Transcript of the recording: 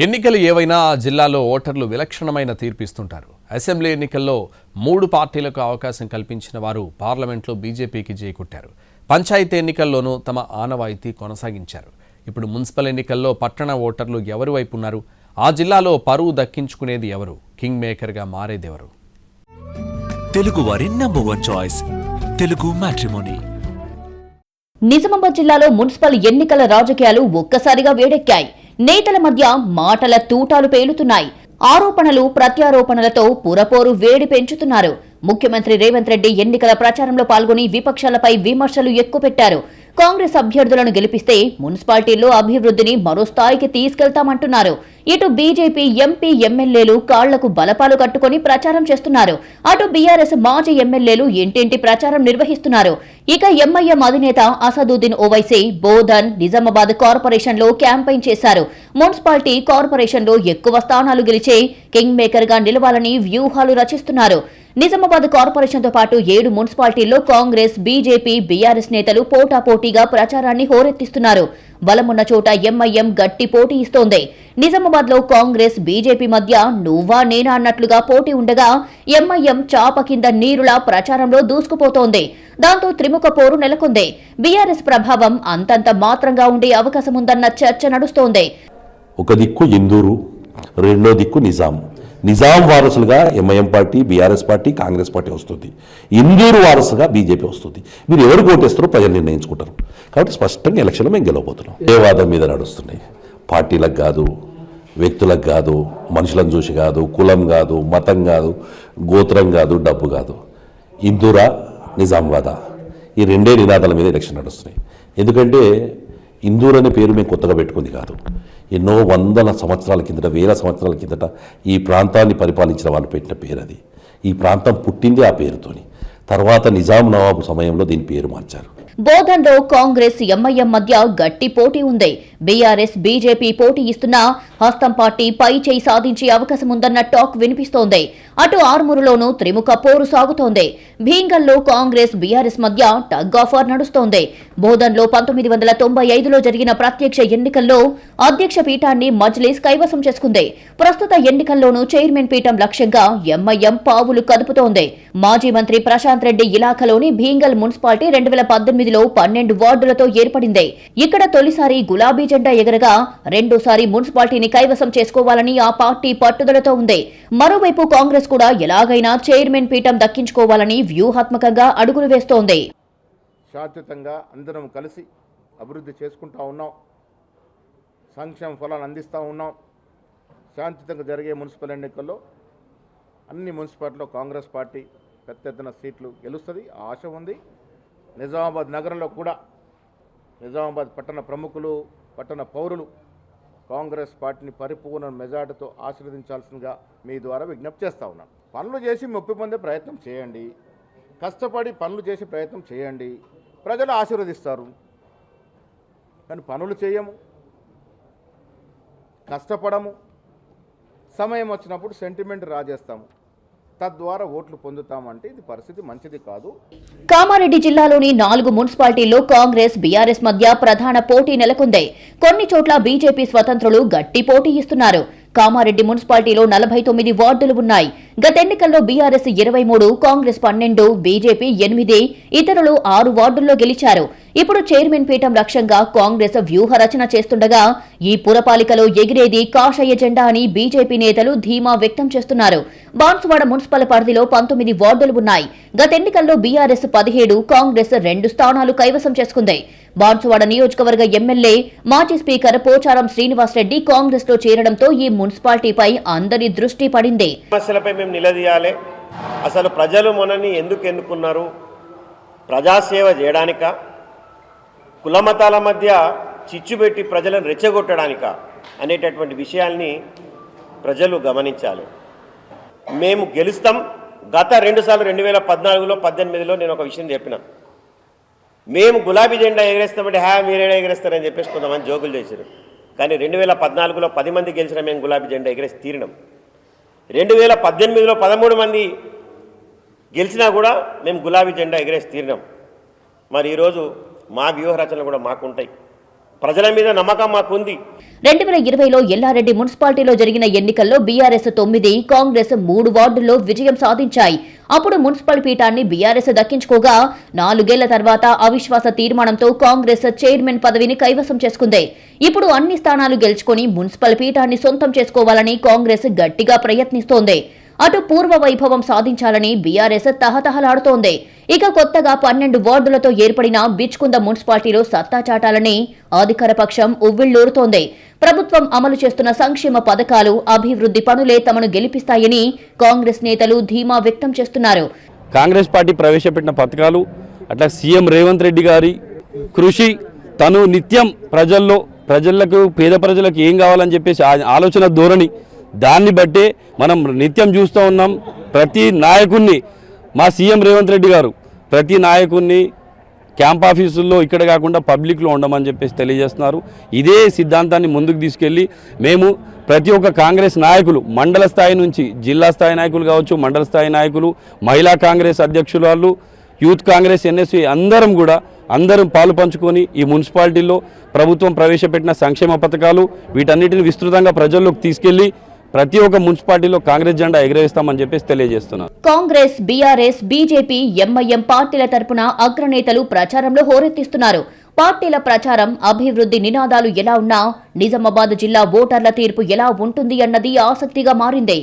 ఎన్నికలు ఏవైనా ఆ జిల్లాలో ఓటర్లు విలక్షణమైన తీర్పు ఇస్తుంటారు. అసెంబ్లీ ఎన్నికల్లో 3 పార్టీలకు అవకాశం కల్పించిన వారు పార్లమెంట్లో బీజేపీకి జైకొట్టారు. పంచాయతీ ఎన్నికల్లోనూ తమ ఆనవాయితీ కొనసాగించారు. ఇప్పుడు మున్సిపల్ ఎన్నికల్లో పట్టణ ఓటర్లు ఎవరి వైపు ఉన్నారు? ఆ జిల్లాలో పరువు దక్కించుకునేది ఎవరు? కింగ్ మేకర్గా మారేదెవరు? తెలుగువారి number 1 choice Telugu matrimony. Nizamabad జిల్లాలో మున్సిపల్ ఎన్నికల రాజకీయాలు ఒక్కసారిగా వేడెక్కాయి. నేతల మధ్య మాటల తూటాలు పేలుతున్నాయి. ఆరోపణలు ప్రత్యారోపణలతో పురపోరు వేడి పెంచుతున్నారు. ముఖ్యమంత్రి రేవంత్ రెడ్డి ఎన్నికల ప్రచారంలో పాల్గొని విపక్షాలపై విమర్శలు ఎక్కుపెట్టారు. కాంగ్రెస్ అభ్యర్థులను గెలిపిస్తే మున్సిపాలిటీల్లో అభివృద్ధిని మరో స్థాయికి తీసుకెళ్తామంటున్నారు. ఇటు బీజేపీ ఎంపీ ఎమ్మెల్యేలు కాళ్లకు బలపాలు కట్టుకుని ప్రచారం చేస్తున్నారు. అటు బీఆర్ఎస్ మాజీ ఎమ్మెల్యేలు ఇంటింటి ప్రచారం నిర్వహిస్తున్నారు. ఇక ఎంఐఎం అధినేత అసదుద్దీన్ ఓవైసీ బోధన్, నిజామాబాద్ కార్పొరేషన్లో క్యాంపెయిన్ చేశారు. మున్సిపాలిటీ కార్పొరేషన్లో ఎక్కువ స్థానాలు గెలిచే కింగ్ మేకర్ గా నిలవాలని వ్యూహాలు రచిస్తున్నారు. నిజామాబాద్ కార్పొరేషన్తో పాటు 7 మున్సిపాలిటీల్లో కాంగ్రెస్, బీజేపీ, బీఆర్ఎస్ నేతలు పోటాపోటీగా ప్రచారాన్ని హోరెత్తిస్తున్నారు. బలమున్న చోట ఎంఐఎం గట్టి పోటీ ఇస్తోంది. నిజామాబాద్ లో కాంగ్రెస్, బీజేపీ మధ్య నువ్వా నేనా అన్నట్లుగా పోటీ ఉండగా ఎంఐఎం చాప కింద నీరులా ప్రచారంలో దూసుకుపోతోంది. దాంతో త్రిముఖ పోరు నెలకొంది. బీఆర్ఎస్ ప్రభావం అంతంత మాత్రంగా ఉండే అవకాశం ఉందన్న చర్చ నడుస్తోంది. ఒక దిక్కు ఇందూరు, రెండో దిక్కు నిజాం వారసులుగా MIM party, BRS party, Congress party వస్తుంది. ఇందూరు వారసుగా బీజేపీ వస్తుంది. మీరు ఎవరు ఓటేస్తారో ప్రజలు నిర్ణయించుకుంటారు. కాబట్టి స్పష్టంగా ఎలక్షన్లో మేము గెలవబోతున్నాం. ఏ వాదం మీద నడుస్తున్నాయి. పార్టీలకు కాదు, వ్యక్తులకు కాదు, మనుషులను చూసి కాదు, కులం కాదు, మతం కాదు, గోత్రం కాదు, డబ్బు కాదు. ఇందూరా, నిజామాబాదా, ఈ రెండే నినాదాల మీద ఎలక్షన్ నడుస్తున్నాయి. ఎందుకంటే ఇందూరు అనే పేరు మేము కొత్తగా పెట్టుకుంది కాదు. ఎన్నో వందల సంవత్సరాల కిందట, వేల సంవత్సరాల కిందట ఈ ప్రాంతాన్ని పరిపాలించిన వాళ్ళు పెట్టిన పేరు అది. ఈ ప్రాంతం పుట్టింది ఆ పేరుతోని. తర్వాత నిజాం నవాబు సమయంలో దీని పేరు మార్చారు. బోధన్లో కాంగ్రెస్, ఎంఐఎం మధ్య గట్టి పోటీ ఉంది. బీఆర్ఎస్, బీజేపీ పోటీ ఇస్తున్నా హస్తం పార్టీ పై చేయి సాధించే అవకాశం ఉందన్న టాక్ వినిపిస్తోంది. అటు ఆర్మూరులోనూ త్రిముఖ పోరు సాగుతోంది. భీంగల్లో కాంగ్రెస్, బీఆర్ఎస్ మధ్య టగ్ ఆఫ్ వార్ నడుస్తోంది. బోధన్లో 1995లో జరిగిన ప్రత్యక్ష ఎన్నికల్లో అధ్యక్ష పీఠాన్ని మజ్లిస్ కైవసం చేసుకుంది. ప్రస్తుత ఎన్నికల్లోనూ చైర్మన్ పీఠం లక్ష్యంగా ఎంఐఎం పావులు కదుపుతోంది. మాజీ మంత్రి ప్రశాంత్ రెడ్డి ఇలాఖలోని భీంగల్ మున్సిపాలిటీ 2018లో 12 వార్డులతో ఏర్పడింది. ఇక్కడ తొలిసారి గులాబీ జెండా ఎగరగా రెండోసారి మున్సిపాలిటీని కైవసం చేసుకోవాలని ఆ పార్టీ పట్టుదలతో ఉంది. మరోవైపు కాంగ్రెస్ కూడా ఎలాగైనా చైర్మన్ పీఠం దక్కించుకోవాలని వ్యూహాత్మకంగా అడుగులు వేస్తోంది. శాశ్వతంగా అందరం కలిసి అభివృద్ధి చేసుకుంటా ఉన్నాం. సంక్షేమ ఫలాలు అందిస్తూ ఉన్నాం. శాంతియుతంగా జరిగే మున్సిపల్ ఎన్నికల్లో అన్ని మున్సిపాలిటీలో కాంగ్రెస్ పార్టీ పెద్ద ఎత్తున సీట్లు గెలుస్తుంది, ఆశ ఉంది. నిజామాబాద్ నగరంలో కూడా నిజామాబాద్ పట్టణ ప్రముఖులు, పట్టణ పౌరులు కాంగ్రెస్ పార్టీని పరిపూర్ణ మెజార్టీతో ఆశీర్వదించాల్సిందిగా మీ ద్వారా విజ్ఞప్తి చేస్తూ ఉన్నాను. పనులు చేసి మెప్పు పొందే ప్రయత్నం చేయండి. కష్టపడి పనులు చేసే ప్రయత్నం చేయండి. ప్రజలు ఆశీర్వదిస్తారు. కానీ పనులు చేయము, కష్టపడము, సమయం వచ్చినప్పుడు సెంటిమెంట్ రాజేస్తాము, తద్వారా ఓట్లు పొందుతామంటే ఇది పరిస్థితి మంచిది కాదు. కామారెడ్డి జిల్లాలోని 4 మున్సిపాలిటీల్లో కాంగ్రెస్, బీఆర్ఎస్ మధ్య ప్రధాన పోటీ నెలకొంది. కొన్ని చోట్ల బీజేపీ స్వతంత్రులు గట్టి పోటీ ఇస్తున్నారు. కామారెడ్డి మున్సిపాలిటీలో 49 వార్డులు ఉన్నాయి. గత ఎన్నికల్లో బీఆర్ఎస్ 23, కాంగ్రెస్ 12, బీజేపీ 8, ఇతరులు 6 వార్డుల్లో గెలిచారు. ఇప్పుడు చైర్మన్ పీఠం లక్ష్యంగా కాంగ్రెస్ వ్యూహ రచన చేస్తుండగా ఈ పురపాలికలో ఎగిరేది కాషాయ జెండా అని బీజేపీ నేతలు ధీమా వ్యక్తం చేస్తున్నారు. బాన్సువాడ మున్సిపల్ పరిధిలో 19 వార్డులు ఉన్నాయి. గత ఎన్నికల్లో బీఆర్ఎస్ 17, కాంగ్రెస్ 2 స్థానాలు కైవసం చేసుకుంది. బాన్సువాడ నియోజకవర్గ ఎమ్మెల్యే, మాజీ స్పీకర్ పోచారం శ్రీనివాస్ రెడ్డి కాంగ్రెస్ లో చేరడంతో ఈ మున్సిపాలిటీపై అందరి దృష్టి పడింది. సమస్యలపై మేము నిలదీయాలి. అసలు ప్రజలు మనని ఎందుకు ఎన్నుకున్నారు? ప్రజాసేవ చేయడానిక, కులమతాల మధ్య చిచ్చుపెట్టి ప్రజలను రెచ్చగొట్టడానిక అనేటటువంటి విషయాల్ని ప్రజలు గమనించాలి. మేము గెలుస్తాం. గత 2 సార్లు 2014లో 18లో నేను ఒక విషయం చెప్పిన, మేము గులాబీ జెండా ఎగరేస్తామంటే మీరేడా ఎగరేస్తారని చెప్పేసి కొంతమంది జోకులు చేశారు. కానీ 2014లో 10 మంది గెలిచిన మేము గులాబీ జెండా ఎగరేసి తీరినాం. 2018లో 13 మంది గెలిచినా కూడా మేము గులాబీ జెండా ఎగరేసి తీరినాం. మరి ఈరోజు మా వ్యూహ రచనలు కూడా మాకుంటాయి. ప్రజల మీద నమ్మకం మాకుంది. 2020లో ఎల్లారెడ్డి మున్సిపాలిటీలో జరిగిన ఎన్నికల్లో బీఆర్ఎస్ 9, కాంగ్రెస్ 3 వార్డుల్లో విజయం సాధించాయి. అప్పుడు మున్సిపల్ పీఠాన్ని బీఆర్ఎస్ దక్కించుకోగా 4 ఏళ్ల తర్వాత అవిశ్వాస తీర్మానంతో కాంగ్రెస్ చైర్మన్ పదవిని కైవసం చేసుకుంది. ఇప్పుడు అన్ని స్థానాలు గెలుచుకుని మున్సిపల్ పీఠాన్ని సొంతం చేసుకోవాలని కాంగ్రెస్ గట్టిగా ప్రయత్నిస్తోంది. అటు పూర్వ వైభవం సాధించాలని బీఆర్ఎస్ తహతహలాడుతోంది. ఇక కొత్తగా 12 వార్డులతో ఏర్పడిన బిచ్కుంద మున్సిపాలిటీలో సత్తా చాటాలని అధికార పక్షం ఉవ్విళ్లూరుతోంది. ప్రభుత్వం అమలు చేస్తున్న సంక్షేమ పథకాలు, అభివృద్ధి పనులే తమను గెలిపిస్తాయని కాంగ్రెస్ నేతలు ధీమా వ్యక్తం చేస్తున్నారు. కాంగ్రెస్ పార్టీ ప్రవేశపెట్టిన పథకాలు, అట్లా సీఎం రేవంత్ రెడ్డి గారి కృషి, తను నిత్యం ప్రజలకు పేద ప్రజలకు ఏం కావాలని చెప్పేసి ఆలోచన ధోరణి, దాన్ని బట్టే మనం నిత్యం చూస్తూ ఉన్నాం. ప్రతి నాయకుడిని మా సీఎం రేవంత్ రెడ్డి గారు ప్రతి నాయకుడిని క్యాంప్ ఆఫీసుల్లో ఇక్కడ కాకుండా పబ్లిక్లో ఉండమని చెప్పేసి తెలియజేస్తున్నారు. ఇదే సిద్ధాంతాన్ని ముందుకు తీసుకెళ్ళి మేము ప్రతి ఒక్క కాంగ్రెస్ నాయకులు, మండల స్థాయి నుంచి జిల్లా స్థాయి నాయకులు కావచ్చు, మండల స్థాయి నాయకులు, మహిళా కాంగ్రెస్ అధ్యక్షురాలు, యూత్ కాంగ్రెస్, ఎన్ఎస్సీ అందరం పాలు పంచుకొని ఈ మున్సిపాలిటీలో ప్రభుత్వం ప్రవేశపెట్టిన సంక్షేమ పథకాలు వీటన్నిటిని విస్తృతంగా ప్రజల్లోకి తీసుకెళ్లి ప్రతి ఒక్క మున్సిపాలిటీలో కాంగ్రెస్ జెండా ఎగరేస్తామని చెప్పేసి తెలియజేస్తున్నారు. కాంగ్రెస్, బీఆర్ఎస్, బీజేపీ, ఎంఐఎం పార్టీల తరపున అగ్రనేతలు ప్రచారంలో హోరెత్తిస్తున్నారు. పార్టీల ప్రచారం, అభివృద్ధి నినాదాలు ఎలా ఉన్నా నిజామాబాద్ జిల్లా ఓటర్ల తీర్పు ఎలా ఉంటుంది అన్నది ఆసక్తిగా మారింది.